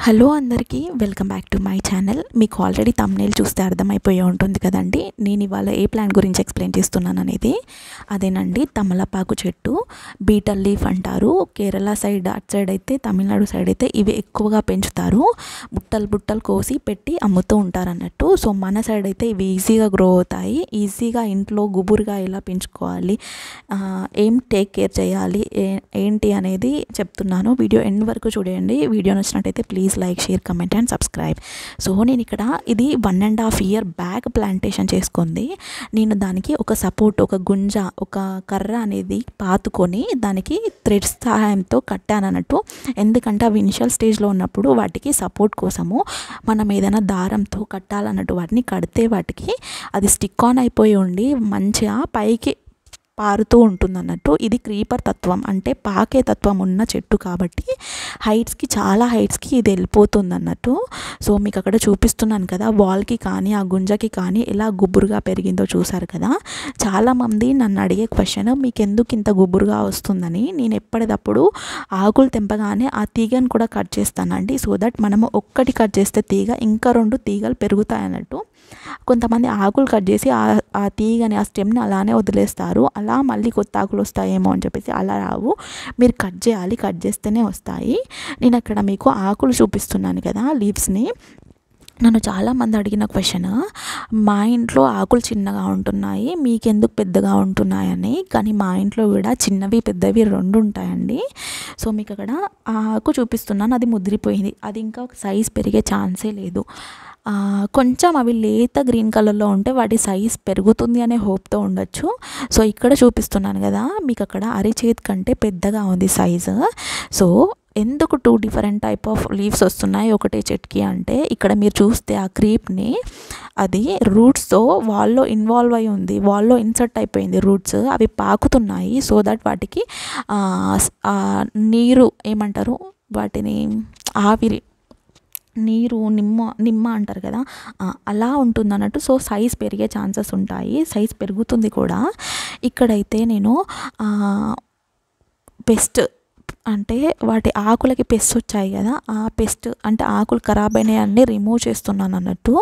Hello అందరికీ welcome back to my channel. మీకు already thumbnail చూస్తే అర్థమైపోయి ఉంటుంది కదండి నేను ఇవాళ ఏ ప్లాంట్ గురించి ఎక్స్ప్లెయిన్ చేస్తున్నాను అనేది. అదేనండి తమలపాకు చెట్టు, బీటల్ లీఫ్ అంటారు. కేరళ సైడ్ అటు సైడ్ అయితే, తమిళనాడు సైడ్ అయితే ఇవి ఎక్కువగా పెంచుతారు. బుట్టలు బుట్టలు కోసి పెట్టి అమ్ముతూ ఉంటారు అన్నట్టు. సో మన సైడ్ అయితే ఇవి ఈజీగా గ్రో అవుతాయి. ఈజీగా ఇంట్లో గుబురుగా ఎలా పెంచుకోవాలి, ఏం టేక్ కేర్ చేయాలి ఏంటి అనేది చెప్తున్నాను. వీడియో ఎండ్ వరకు చూడండి. వీడియో నచ్చినట్టయితే please like, share, comment and subscribe. So నేను ఇక్కడ ఇది 1.5 year బ్యాక్ ప్లాంటేషన్ చేసుకుంది. నేను దానికి ఒక సపోర్ట్, ఒక గుంజ, ఒక కర్ర అనేది పాతుకొని దానికి థ్రెడ్స్ సహాయంతో కట్టాను అన్నట్టు. ఎందుకంటే అవి ఇనిషియల్ స్టేజ్లో ఉన్నప్పుడు వాటికి సపోర్ట్ కోసము మనం ఏదైనా దారంతో కట్టాలన్నట్టు. వాటిని కడితే వాటికి అది స్టిక్ ఆన్ అయిపోయి ఉండి మంచిగా పైకి పారుతూ ఉంటుంది అన్నట్టు. ఇది క్రీపర్ తత్వం, అంటే పాకే తత్వం ఉన్న చెట్టు కాబట్టి హైట్స్కి, చాలా హైట్స్కి ఇది వెళ్ళిపోతుంది అన్నట్టు. సో మీకు అక్కడ చూపిస్తున్నాను కదా, వాల్కి కానీ ఆ గుంజకి కానీ ఎలా గుబురుగా పెరిగిందో చూసారు కదా. చాలామంది నన్ను అడిగే క్వశ్చన్, మీకు ఎందుకు ఇంత గుబురుగా వస్తుందని. నేను ఎప్పటికప్పుడు ఆకులు తెంపగానే ఆ తీగను కూడా కట్ చేస్తానండి. సో దట్ మనము ఒక్కటి కట్ చేస్తే తీగ ఇంకా 2 తీగలు పెరుగుతాయి అన్నట్టు. కొంతమంది ఆకులు కట్ చేసి ఆ తీగని, ఆ స్టెమ్ని అలానే వదిలేస్తారు. అలా మళ్ళీ కొత్త ఆకులు వస్తాయేమో అని చెప్పేసి అలా రావు. మీరు కట్ చేయాలి, కట్ చేస్తేనే వస్తాయి. నేను అక్కడ మీకు ఆకులు చూపిస్తున్నాను కదా, లీవ్స్ని. నన్ను చాలామంది అడిగిన క్వశ్చన్, మా ఇంట్లో ఆకులు చిన్నగా ఉంటున్నాయి, మీకెందుకు పెద్దగా ఉంటున్నాయని. కానీ మా ఇంట్లో కూడా చిన్నవి పెద్దవి 2 ఉంటాయండి. సో మీకు అక్కడ ఆకు చూపిస్తున్నాను, అది ముదిరిపోయింది. అది ఇంకా ఒక సైజ్ పెరిగే ఛాన్సే లేదు. కొంచెం అవి లేత గ్రీన్ కలర్లో ఉంటే వాటి సైజ్ పెరుగుతుంది అనే హోప్తో ఉండొచ్చు. సో ఇక్కడ చూపిస్తున్నాను కదా, మీకు అక్కడ అరిచేతి కంటే పెద్దగా ఉంది సైజు. సో ఎందుకు 2 different టైప్ ఆఫ్ లీవ్స్ వస్తున్నాయి ఒకటే చెట్టుకి అంటే, ఇక్కడ మీరు చూస్తే ఆ క్రీప్ని అది రూట్స్తో వాల్లో ఇన్వాల్వ్ అయి ఉంది, వాల్లో ఇన్సర్ట్ అయిపోయింది రూట్స్. అవి పాకుతున్నాయి. సో దట్ వాటికి నీరు ఏమంటారు వాటిని, ఆవిరి, నీరు, నిమ్మ అంటారు కదా, అలా ఉంటుంది అన్నట్టు. సో సైజ్ పెరిగే ఛాన్సెస్ ఉంటాయి, సైజ్ పెరుగుతుంది కూడా. ఇక్కడైతే నేను పెస్ట్ అంటే వాటి ఆకులకి పెస్ట్ వచ్చాయి కదా, ఆ పెస్ట్ అంటే ఆకులు ఖరాబ్ అయినాయన్నీ రిమూవ్ చేస్తున్నాను అన్నట్టు.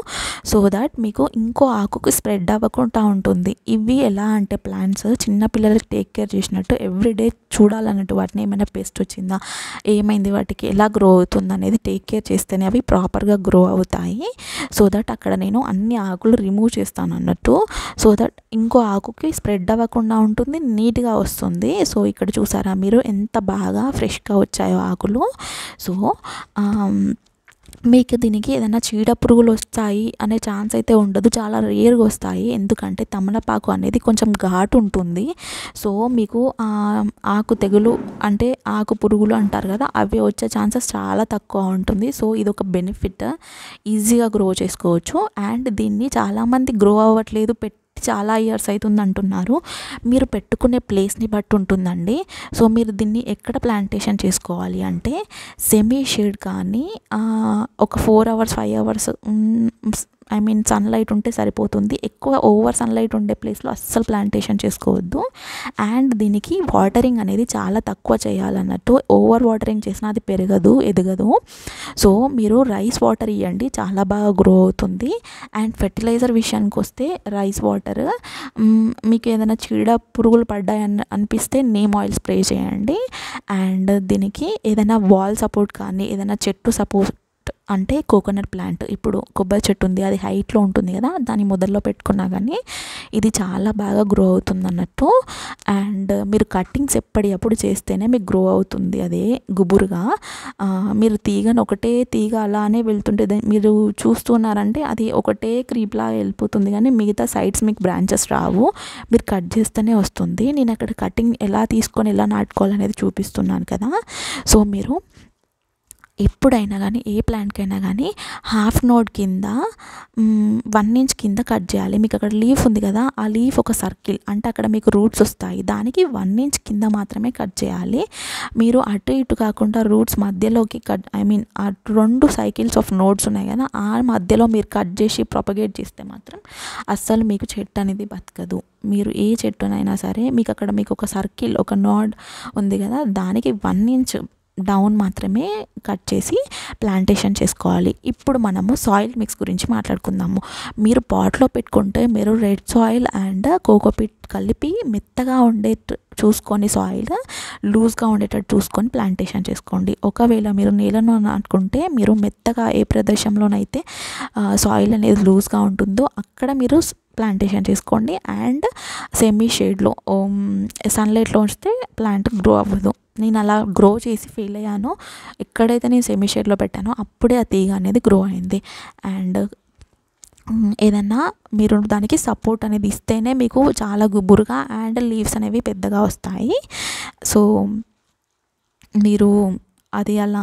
సో దట్ మీకు ఇంకో ఆకుకి స్ప్రెడ్ అవ్వకుండా ఉంటుంది. ఇవి ఎలా అంటే ప్లాంట్స్ చిన్నపిల్లలకి టేక్ కేర్ చేసినట్టు ఎవ్రీడే చూడాలన్నట్టు. వాటిని ఏమైనా పెస్ట్ వచ్చిందా, ఏమైంది, వాటికి ఎలా గ్రో అవుతుంది అనేది టేక్ కేర్ చేస్తేనే అవి ప్రాపర్గా గ్రో అవుతాయి. సో దట్ అక్కడ నేను అన్ని ఆకులు రిమూవ్ చేస్తాను అన్నట్టు. సో దట్ ఇంకో ఆకుకి స్ప్రెడ్ అవ్వకుండా ఉంటుంది, నీట్గా వస్తుంది. సో ఇక్కడ చూసారా మీరు ఎంత బాగా ఫ్రెష్గా వచ్చాయో ఆకులు. సో మీకు దీనికి ఏదైనా చీడ పురుగులు వస్తాయి అనే ఛాన్స్ అయితే ఉండదు, చాలా రేర్గా వస్తాయి. ఎందుకంటే తమలపాకు అనేది కొంచెం ఘాటు ఉంటుంది. సో మీకు ఆకు తెగులు అంటే ఆకు పురుగులు అంటారు కదా, అవి వచ్చే ఛాన్సెస్ చాలా తక్కువ ఉంటుంది. సో ఇది ఒక బెనిఫిట్, ఈజీగా గ్రో చేసుకోవచ్చు. అండ్ దీన్ని చాలామంది గ్రో అవ్వట్లేదు, చాలా ఇయర్స్ అవుతుంది అంటున్నారు. మీరు పెట్టుకునే ప్లేస్ని బట్టి ఉంటుందండి. సో మీరు దీన్ని ఎక్కడ ప్లాంటేషన్ చేసుకోవాలి అంటే, సెమీ షేడ్ కానీ ఒక 4 hours 5 hours సన్లైట్ ఉంటే సరిపోతుంది. ఎక్కువ ఓవర్ సన్లైట్ ఉండే ప్లేస్లో అస్సలు ప్లాంటేషన్ చేసుకోవద్దు. అండ్ దీనికి వాటరింగ్ అనేది చాలా తక్కువ చేయాలన్నట్టు. ఓవర్ వాటరింగ్ చేసినా అది పెరగదు, ఎదగదు. సో మీరు రైస్ వాటర్ ఇవ్వండి, చాలా బాగా గ్రో అవుతుంది. అండ్ ఫెర్టిలైజర్ విషయానికి వస్తే రైస్ వాటర్, మీకు ఏదైనా చీడ పురుగులు పడ్డాయని అనిపిస్తే నీమ్ ఆయిల్ స్ప్రే చేయండి. అండ్ దీనికి ఏదైనా వాల్ సపోర్ట్ కానీ, ఏదైనా చెట్టు సపోర్ట్ అంటే కోకోనట్ ప్లాంట్, ఇప్పుడు కొబ్బరి చెట్టు ఉంది, అది హైట్లో ఉంటుంది కదా, దాని మొదల్లో పెట్టుకున్నా కానీ ఇది చాలా బాగా గ్రో అవుతుంది అన్నట్టు. అండ్ మీరు కట్టింగ్స్ ఎప్పటికప్పుడు చేస్తేనే మీకు గ్రో అవుతుంది అదే గుబురుగా. మీరు తీగను ఒకటే తీగ అలానే వెళ్తుంటే మీరు చూస్తున్నారంటే అది ఒకటే క్రీప్లా వెళ్ళిపోతుంది, కానీ మిగతా సైడ్స్ మీకు బ్రాంచెస్ రావు. మీరు కట్ చేస్తేనే వస్తుంది. నేను అక్కడ కటింగ్ ఎలా తీసుకొని ఎలా నాటుకోవాలనేది చూపిస్తున్నాను కదా. సో మీరు ఎప్పుడైనా కానీ ఏ ప్లాంట్కైనా కానీ హాఫ్ నోడ్ కింద 1 inch కింద కట్ చేయాలి. మీకు అక్కడ లీఫ్ ఉంది కదా, ఆ లీఫ్ ఒక సర్కిల్ అంటే అక్కడ మీకు రూట్స్ వస్తాయి, దానికి 1 inch కింద మాత్రమే కట్ చేయాలి. మీరు అటు ఇటు కాకుండా రూట్స్ మధ్యలోకి కట్, ఆ 2 సైకిల్స్ ఆఫ్ నోడ్స్ ఉన్నాయి కదా, ఆ మధ్యలో మీరు కట్ చేసి ప్రొపగేట్ చేస్తే మాత్రం అస్సలు మీకు చెట్టు అనేది బతకదు. మీరు ఏ చెట్టునైనా సరే మీకు అక్కడ మీకు ఒక సర్కిల్, ఒక నోడ్ ఉంది కదా, దానికి 1 inch డౌన్ మాత్రమే కట్ చేసి ప్లాంటేషన్ చేసుకోవాలి. ఇప్పుడు మనము సాయిల్ మిక్స్ గురించి మాట్లాడుకుందాము. మీరు పాట్లో పెట్టుకుంటే మీరు రెడ్ సాయిల్ అండ్ కోకోపీట్ కలిపి మెత్తగా చూసుకొని సాయిల్ లూజ్గా ఉండేటట్టు చూసుకొని ప్లాంటేషన్ చేసుకోండి. ఒకవేళ మీరు నేలను నాటుకుంటే మీరు మెత్తగా ఏ ప్రదేశంలోనైతే సాయిల్ అనేది లూజ్గా ఉంటుందో అక్కడ మీరు ప్లాంటేషన్ చేసుకోండి. అండ్ సెమీ షేడ్లో సన్లైట్లో ఉంచితే ప్లాంట్ గ్రో అవ్వదు. నేను అలా గ్రో చేసి ఫీల్ అయ్యాను. ఎక్కడైతే నేను సెమీ షేడ్లో పెట్టానో అప్పుడే ఆ తీగ అనేది గ్రో అయింది. అండ్ ఏదన్నా మీరు దానికి సపోర్ట్ అనేది ఇస్తేనే మీకు చాలా గుబురుగా అండ్ లీవ్స్ అనేవి పెద్దగా వస్తాయి. సో మీరు అది అలా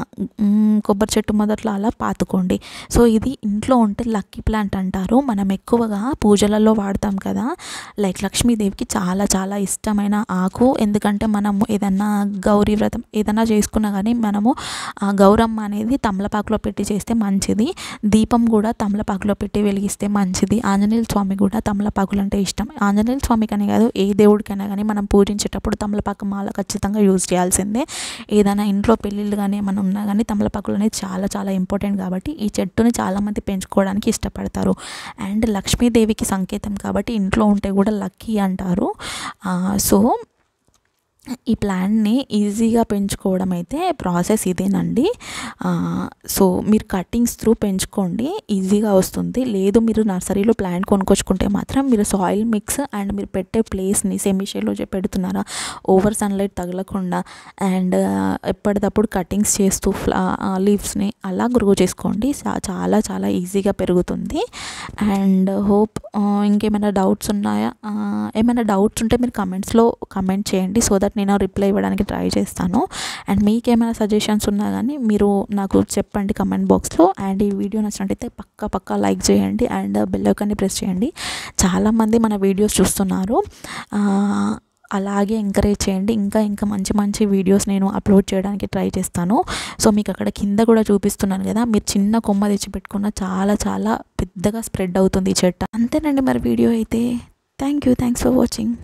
కొబ్బరి చెట్టు మొదట్లో అలా పాతుకోండి. సో ఇది ఇంట్లో ఉంటే లక్కీ ప్లాంట్ అంటారు. మనం ఎక్కువగా పూజలలో వాడతాం కదా. లైక్ లక్ష్మీదేవికి చాలా చాలా ఇష్టమైన ఆకు. ఎందుకంటే మనము ఏదన్నా గౌరీ వ్రతం ఏదన్నా చేసుకున్నా కానీ మనము గౌరమ్మ అనేది తమలపాకులో పెట్టి చేస్తే మంచిది. దీపం కూడా తమలపాకులో పెట్టి వెలిగిస్తే మంచిది. ఆంజనేయ స్వామి కూడా తమలపాకులు అంటే ఇష్టం. ఆంజనేయ స్వామికనే కాదు ఏ దేవుడికైనా కానీ మనం పూజించేటప్పుడు తమలపాకు మాల ఖచ్చితంగా యూజ్ చేయాల్సిందే. ఏదైనా ఇంట్లో పెళ్ళిళ్ళు కానీ ఏమైనా ఉన్నా కానీ తమలపాకులు అనేది చాలా చాలా ఇంపార్టెంట్. కాబట్టి ఈ చెట్టుని చాలామంది పెంచుకోవడానికి ఇష్టపడతారు. అండ్ లక్ష్మీదేవికి సంకేతం కాబట్టి ఇంట్లో ఉంటే కూడా లక్కీ అంటారు. సో ఈ ప్లాంట్ని ఈజీగా పెంచుకోవడం అయితే ప్రాసెస్ ఇదేనండి. సో మీరు కటింగ్స్ త్రూ పెంచుకోండి, ఈజీగా వస్తుంది. లేదు మీరు నర్సరీలో ప్లాంట్ కొనుక్కొచ్చుకుంటే మాత్రం మీరు సాయిల్ మిక్స్ అండ్ మీరు పెట్టే ప్లేస్ని సెమీ షేడ్లో పెడుతున్నారా, ఓవర్ సన్లైట్ తగలకుండా అండ్ ఎప్పటికప్పుడు కటింగ్స్ చేస్తూ లీవ్స్ని అలా గ్రో చేసుకోండి. చాలా చాలా ఈజీగా పెరుగుతుంది. అండ్ హోప్ ఇంకేమైనా డౌట్స్ ఉన్నాయా? ఏమైనా డౌట్స్ ఉంటే మీరు కమెంట్స్లో కమెంట్ చేయండి. సో దట్ నేను రిప్లై ఇవ్వడానికి ట్రై చేస్తాను. అండ్ మీకేమైనా సజెషన్స్ ఉన్నా కానీ మీరు నాకు చెప్పండి కమెంట్ బాక్స్లో. అండ్ ఈ వీడియో నచ్చినట్టయితే పక్కా లైక్ చేయండి అండ్ బెల్ ఐకాన్ని ప్రెస్ చేయండి. చాలామంది మన వీడియోస్ చూస్తున్నారు, అలాగే ఎంకరేజ్ చేయండి. ఇంకా మంచి వీడియోస్ నేను అప్లోడ్ చేయడానికి ట్రై చేస్తాను. సో మీకు అక్కడ కింద కూడా చూపిస్తున్నాను కదా, మీరు చిన్న కొమ్మ తెచ్చి పెట్టుకున్న చాలా పెద్దగా స్ప్రెడ్ అవుతుంది ఈ చెట్టు. అంతేనండి మరి వీడియో అయితే. Thanks for watching.